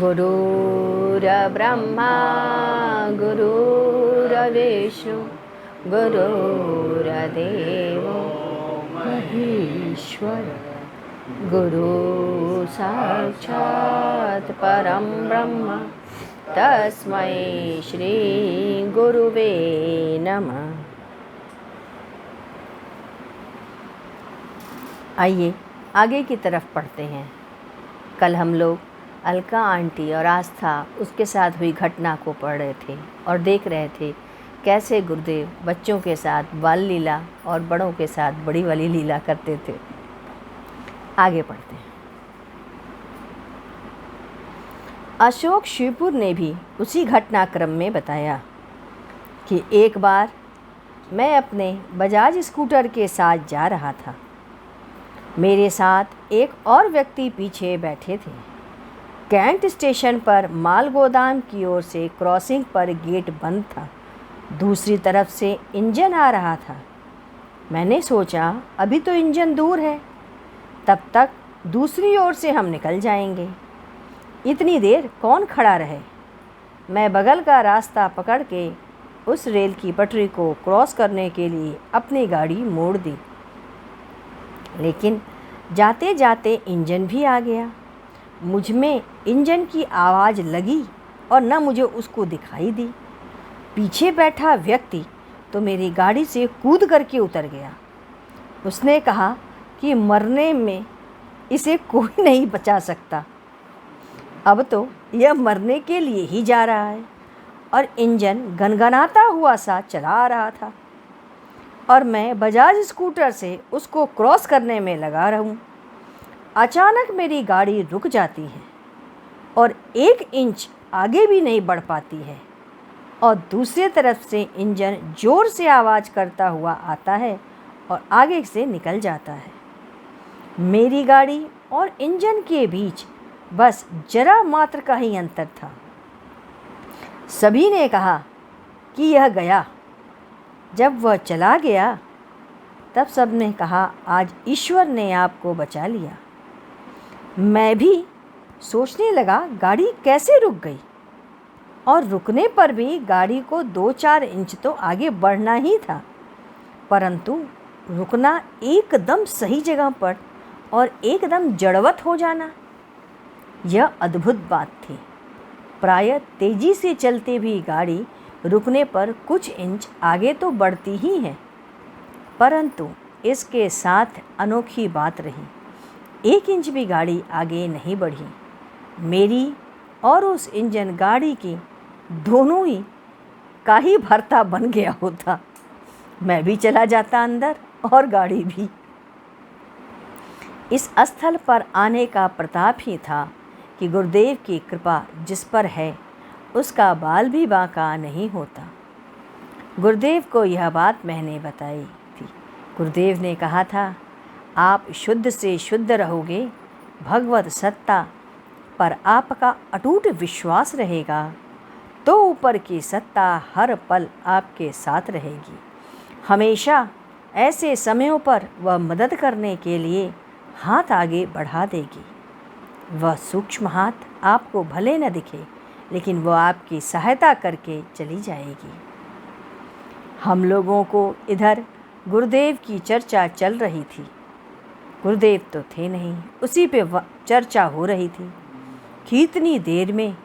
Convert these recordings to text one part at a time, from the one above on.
गुरुर्ब्रह्मा गुरुर्विष्णु गुरुर्देवो महेश्वर गुरु साक्षात् परं ब्रह्म तस्मै श्री गुरुवे नमः। आइए आगे की तरफ पढ़ते हैं। कल हम लोग अलका आंटी और आस्था उसके साथ हुई घटना को पढ़ रहे थे और देख रहे थे कैसे गुरुदेव बच्चों के साथ बाल लीला और बड़ों के साथ बड़ी वाली लीला करते थे। आगे पढ़ते हैं। अशोक शिवपुर ने भी उसी घटनाक्रम में बताया कि एक बार मैं अपने बजाज स्कूटर के साथ जा रहा था। मेरे साथ एक और व्यक्ति पीछे बैठे थे। कैंट स्टेशन पर माल गोदाम की ओर से क्रॉसिंग पर गेट बंद था। दूसरी तरफ से इंजन आ रहा था। मैंने सोचा अभी तो इंजन दूर है, तब तक दूसरी ओर से हम निकल जाएंगे। इतनी देर कौन खड़ा रहे। मैं बगल का रास्ता पकड़ के उस रेल की पटरी को क्रॉस करने के लिए अपनी गाड़ी मोड़ दी, लेकिन जाते जाते इंजन भी आ गया। मुझ में इंजन की आवाज़ लगी और न मुझे उसको दिखाई दी। पीछे बैठा व्यक्ति तो मेरी गाड़ी से कूद करके उतर गया। उसने कहा कि मरने में इसे कोई नहीं बचा सकता। अब तो यह मरने के लिए ही जा रहा है। और इंजन गनगनाता हुआ सा चला आ रहा था और मैं बजाज स्कूटर से उसको क्रॉस करने में लगा रहूं। अचानक मेरी गाड़ी रुक जाती है और 1 इंच आगे भी नहीं बढ़ पाती है और दूसरी तरफ से इंजन ज़ोर से आवाज़ करता हुआ आता है और आगे से निकल जाता है। मेरी गाड़ी और इंजन के बीच बस जरा मात्र का ही अंतर था। सभी ने कहा कि यह गया। जब वह चला गया तब सबने कहा आज ईश्वर ने आपको बचा लिया। मैं भी सोचने लगा गाड़ी कैसे रुक गई, और रुकने पर भी गाड़ी को 2-4 इंच तो आगे बढ़ना ही था, परंतु रुकना एकदम सही जगह पर और एकदम जड़वत हो जाना, यह अद्भुत बात थी। प्रायः तेज़ी से चलती भी गाड़ी रुकने पर कुछ इंच आगे तो बढ़ती ही है, परंतु इसके साथ अनोखी बात रही, 1 इंच भी गाड़ी आगे नहीं बढ़ी। मेरी और उस इंजन गाड़ी की दोनों ही का ही भरता बन गया होता। मैं भी चला जाता अंदर और गाड़ी भी। इस स्थल पर आने का प्रताप ही था कि गुरुदेव की कृपा जिस पर है उसका बाल भी बांका नहीं होता। गुरुदेव को यह बात मैंने बताई थी। गुरुदेव ने कहा था, आप शुद्ध से शुद्ध रहोगे, भगवत सत्ता पर आपका अटूट विश्वास रहेगा तो ऊपर की सत्ता हर पल आपके साथ रहेगी। हमेशा ऐसे समयों पर वह मदद करने के लिए हाथ आगे बढ़ा देगी। वह सूक्ष्म हाथ आपको भले न दिखे, लेकिन वह आपकी सहायता करके चली जाएगी। हम लोगों को इधर गुरुदेव की चर्चा चल रही थी। गुरुदेव तो थे नहीं, उसी पे चर्चा हो रही थी कि इतनी देर में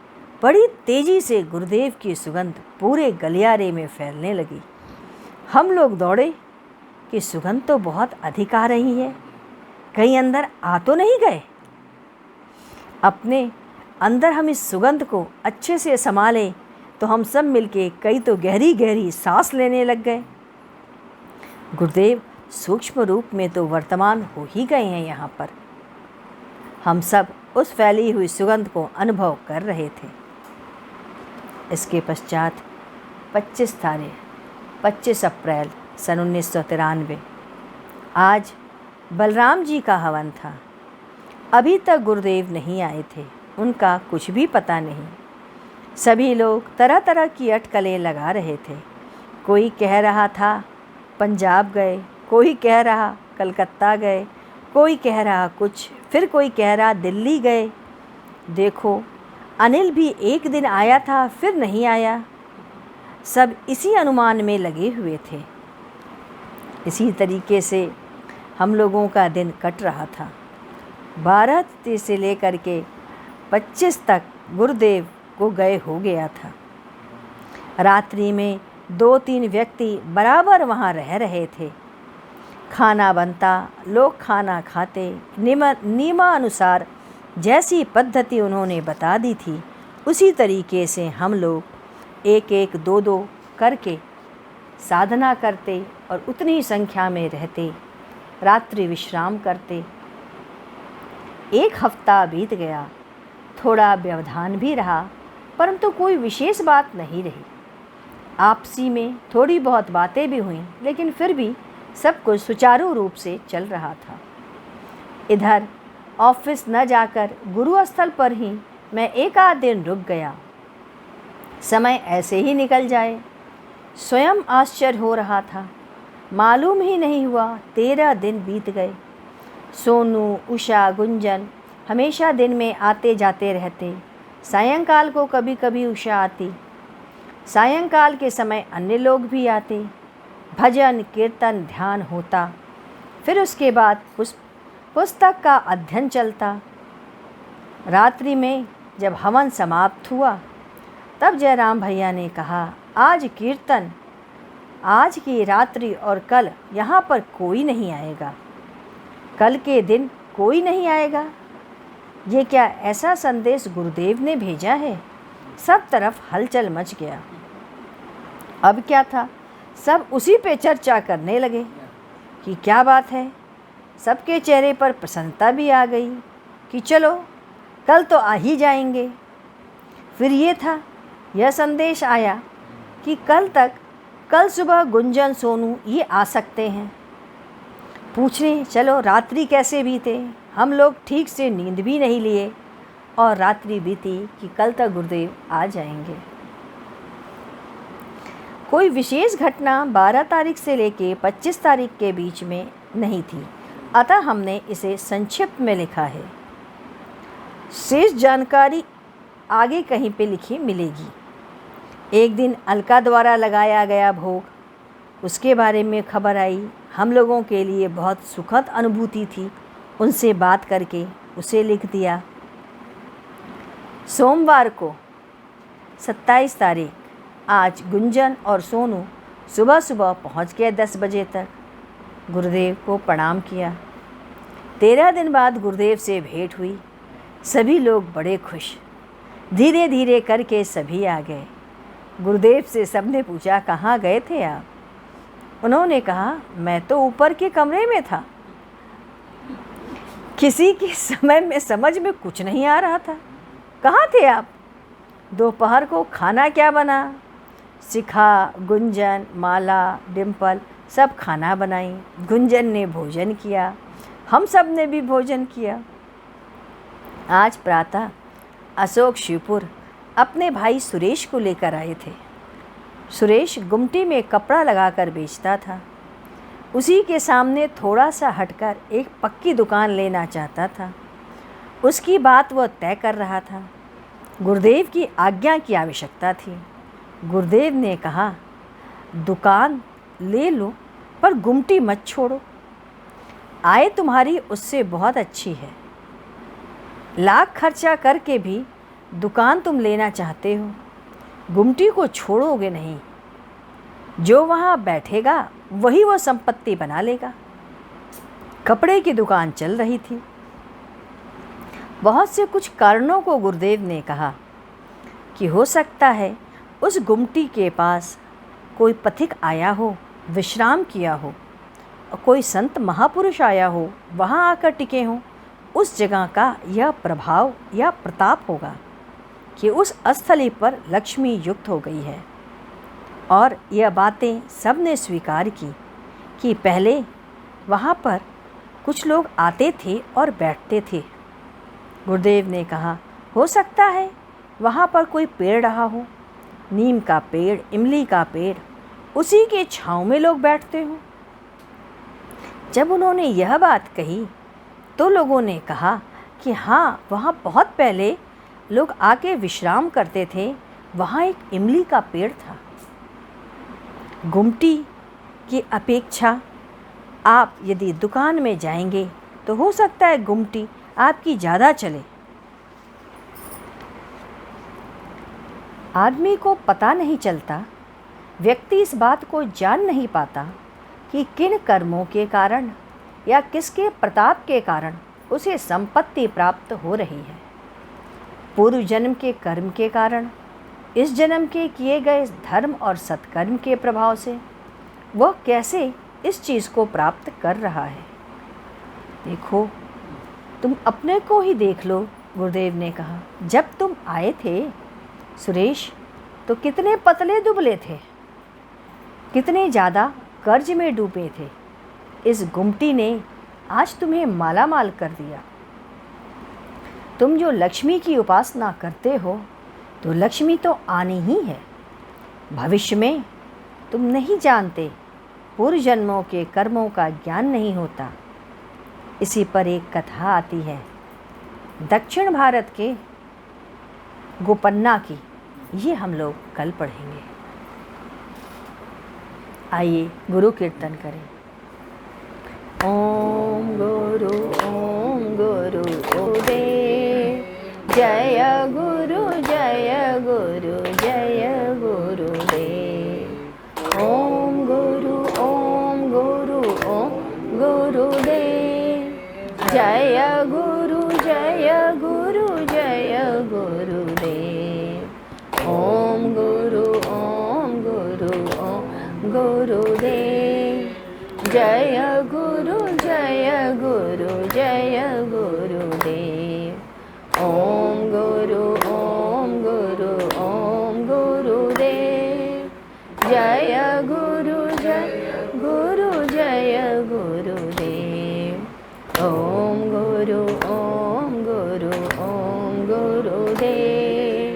बड़ी तेज़ी से गुरुदेव की सुगंध पूरे गलियारे में फैलने लगी। हम लोग दौड़े कि सुगंध तो बहुत अधिक आ रही है, कहीं अंदर आ तो नहीं गए। अपने अंदर हम इस सुगंध को अच्छे से संभाले तो हम सब मिलके कई तो गहरी गहरी सांस लेने लग गए। गुरुदेव सूक्ष्म रूप में तो वर्तमान हो ही गए हैं यहाँ पर। हम सब उस फैली हुई सुगंध को अनुभव कर रहे थे। इसके पश्चात 25 अप्रैल सन 1993 आज बलराम जी का हवन था। अभी तक गुरुदेव नहीं आए थे, उनका कुछ भी पता नहीं। सभी लोग तरह तरह की अटकलें लगा रहे थे। कोई कह रहा था पंजाब गए, कोई कह रहा कलकत्ता गए, कोई कह रहा कुछ, फिर कोई कह रहा दिल्ली गए। देखो अनिल भी एक दिन आया था, फिर नहीं आया। सब इसी अनुमान में लगे हुए थे। इसी तरीके से हम लोगों का दिन कट रहा था। 12 से लेकर के 25 तक गुरुदेव को गए हो गया था। रात्रि में 2-3 व्यक्ति बराबर वहाँ रह रहे थे। खाना बनता, लोग खाना खाते, नियमानुसार जैसी पद्धति उन्होंने बता दी थी उसी तरीके से हम लोग 1-1, 2-2 करके साधना करते और उतनी ही संख्या में रहते, रात्रि विश्राम करते। 1 हफ्ता बीत गया। थोड़ा व्यवधान भी रहा, परंतु कोई विशेष बात नहीं रही। आपसी में थोड़ी बहुत बातें भी हुईं, लेकिन फिर भी सब कुछ सुचारू रूप से चल रहा था। इधर ऑफिस न जाकर गुरुस्थल पर ही मैं 1 आध दिन रुक गया। समय ऐसे ही निकल जाए, स्वयं आश्चर्य हो रहा था। मालूम ही नहीं हुआ 13 दिन बीत गए। सोनू, उषा, गुंजन हमेशा दिन में आते जाते रहते। सायंकाल को कभी कभी उषा आती। सायंकाल के समय अन्य लोग भी आते। भजन, कीर्तन, ध्यान होता। फिर उसके बाद पुस्तक का अध्ययन चलता। रात्रि में जब हवन समाप्त हुआ तब जयराम भैया ने कहा, आज कीर्तन, आज की रात्रि और कल यहाँ पर कोई नहीं आएगा। कल के दिन कोई नहीं आएगा। ये क्या ऐसा संदेश गुरुदेव ने भेजा है? सब तरफ हलचल मच गया। अब क्या था, सब उसी पे चर्चा करने लगे कि क्या बात है। सबके चेहरे पर प्रसन्नता भी आ गई कि चलो कल तो आ ही जाएंगे। फिर ये था, यह संदेश आया कि कल सुबह गुंजन, सोनू ये आ सकते हैं। पूछने चलो रात्रि कैसे बीते। हम लोग ठीक से नींद भी नहीं लिए और रात्रि बीती कि कल तक गुरुदेव आ जाएंगे। कोई विशेष घटना 12 तारीख से लेके 25 तारीख के बीच में नहीं थी, अतः हमने इसे संक्षिप्त में लिखा है। शेष जानकारी आगे कहीं पे लिखी मिलेगी। एक दिन अलका द्वारा लगाया गया भोग, उसके बारे में खबर आई। हम लोगों के लिए बहुत सुखद अनुभूति थी। उनसे बात करके उसे लिख दिया। सोमवार को 27 तारीख, आज गुंजन और सोनू सुबह सुबह पहुंच गए 10 बजे तक। गुरुदेव को प्रणाम किया। 13 दिन बाद गुरुदेव से भेंट हुई। सभी लोग बड़े खुश। धीरे धीरे करके सभी आ गए। गुरुदेव से सबने पूछा, कहाँ गए थे आप? उन्होंने कहा, मैं तो ऊपर के कमरे में था। किसी के समय में समझ में कुछ नहीं आ रहा था। कहाँ थे आप? दोपहर को खाना क्या बना? शिखा, गुंजन, माला, डिम्पल सब खाना बनाई। गुंजन ने भोजन किया, हम सब ने भी भोजन किया। आज प्रातः अशोक शिवपुर अपने भाई सुरेश को लेकर आए थे। सुरेश गुमटी में कपड़ा लगाकर बेचता था। उसी के सामने थोड़ा सा हटकर एक पक्की दुकान लेना चाहता था। उसकी बात वह तय कर रहा था। गुरुदेव की आज्ञा की आवश्यकता थी। गुरुदेव ने कहा, दुकान ले लो पर गुमटी मत छोड़ो। आय तुम्हारी उससे बहुत अच्छी है। लाख खर्चा करके भी दुकान तुम लेना चाहते हो, गुमटी को छोड़ोगे नहीं। जो वहाँ बैठेगा वही वो संपत्ति बना लेगा। कपड़े की दुकान चल रही थी। बहुत से कुछ कारणों को गुरुदेव ने कहा कि हो सकता है उस गुमटी के पास कोई पथिक आया हो, विश्राम किया हो, कोई संत महापुरुष आया हो, वहाँ आकर टिके हों। उस जगह का यह प्रभाव या प्रताप होगा कि उस स्थली पर लक्ष्मी युक्त हो गई है। और यह बातें सबने स्वीकार की कि पहले वहाँ पर कुछ लोग आते थे और बैठते थे। गुरुदेव ने कहा, हो सकता है वहाँ पर कोई पेड़ रहा हो, नीम का पेड़, इमली का पेड़, उसी के छाँव में लोग बैठते हों। जब उन्होंने यह बात कही तो लोगों ने कहा कि हाँ, वहाँ बहुत पहले लोग आके विश्राम करते थे, वहाँ एक इमली का पेड़ था। गुमटी की अपेक्षा आप यदि दुकान में जाएंगे तो हो सकता है गुमटी आपकी ज़्यादा चले। आदमी को पता नहीं चलता, व्यक्ति इस बात को जान नहीं पाता कि किन कर्मों के कारण या किसके प्रताप के कारण उसे संपत्ति प्राप्त हो रही है। पूर्व जन्म के कर्म के कारण, इस जन्म के किए गए धर्म और सत्कर्म के प्रभाव से वह कैसे इस चीज़ को प्राप्त कर रहा है। देखो, तुम अपने को ही देख लो। गुरुदेव ने कहा, जब तुम आए थे सुरेश तो कितने पतले दुबले थे, कितने ज़्यादा कर्ज में डूबे थे। इस गुमटी ने आज तुम्हें मालामाल कर दिया। तुम जो लक्ष्मी की उपासना करते हो तो लक्ष्मी तो आनी ही है। भविष्य में तुम नहीं जानते, पूर्व जन्मों के कर्मों का ज्ञान नहीं होता। इसी पर एक कथा आती है दक्षिण भारत के गोपन्ना की, ये हम लोग कल पढ़ेंगे। आइए गुरु कीर्तन करें। ओम गुरु देव, जय गुरु जय गुरु जय गुरुदेव। ओम गुरु गुरुदेव, जय गुरु जय गुरु जय गुरुदेव। ओम गुरु गुरुदेव, जय गुरु जय गुरु जय गुरुदेव। ओम गुरु गुरुदेव, जय गुरु जय गुरुदेव। ओम गुरु गुरुदेव,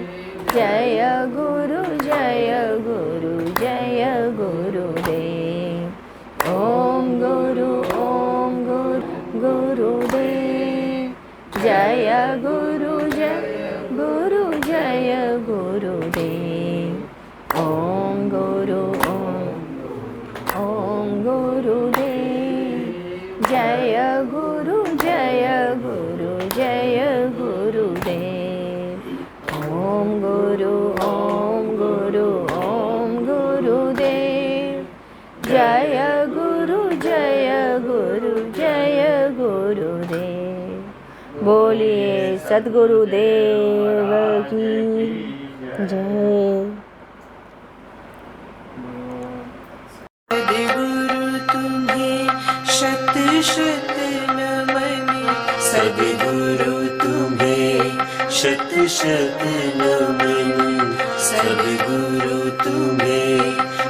जय गुरु जय गुरु जय गुरुदेव। ओम गुरु गुरुदेव, जय गुरु जय गुरुदेव। ओम गुरु गुरुदेव, जय गुरु जय गुरुदेव। ओम गुरु गुरुदेव, जय गुरु जय गुरुदेव। बोलिए सद्गुरुदेव की जय। सद्गुरु तुम्हें शत शत नमन, सद्गुरु तुम्हें शत शत नमन, सद्गुरु तुम्हें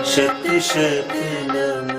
शत शत नमन।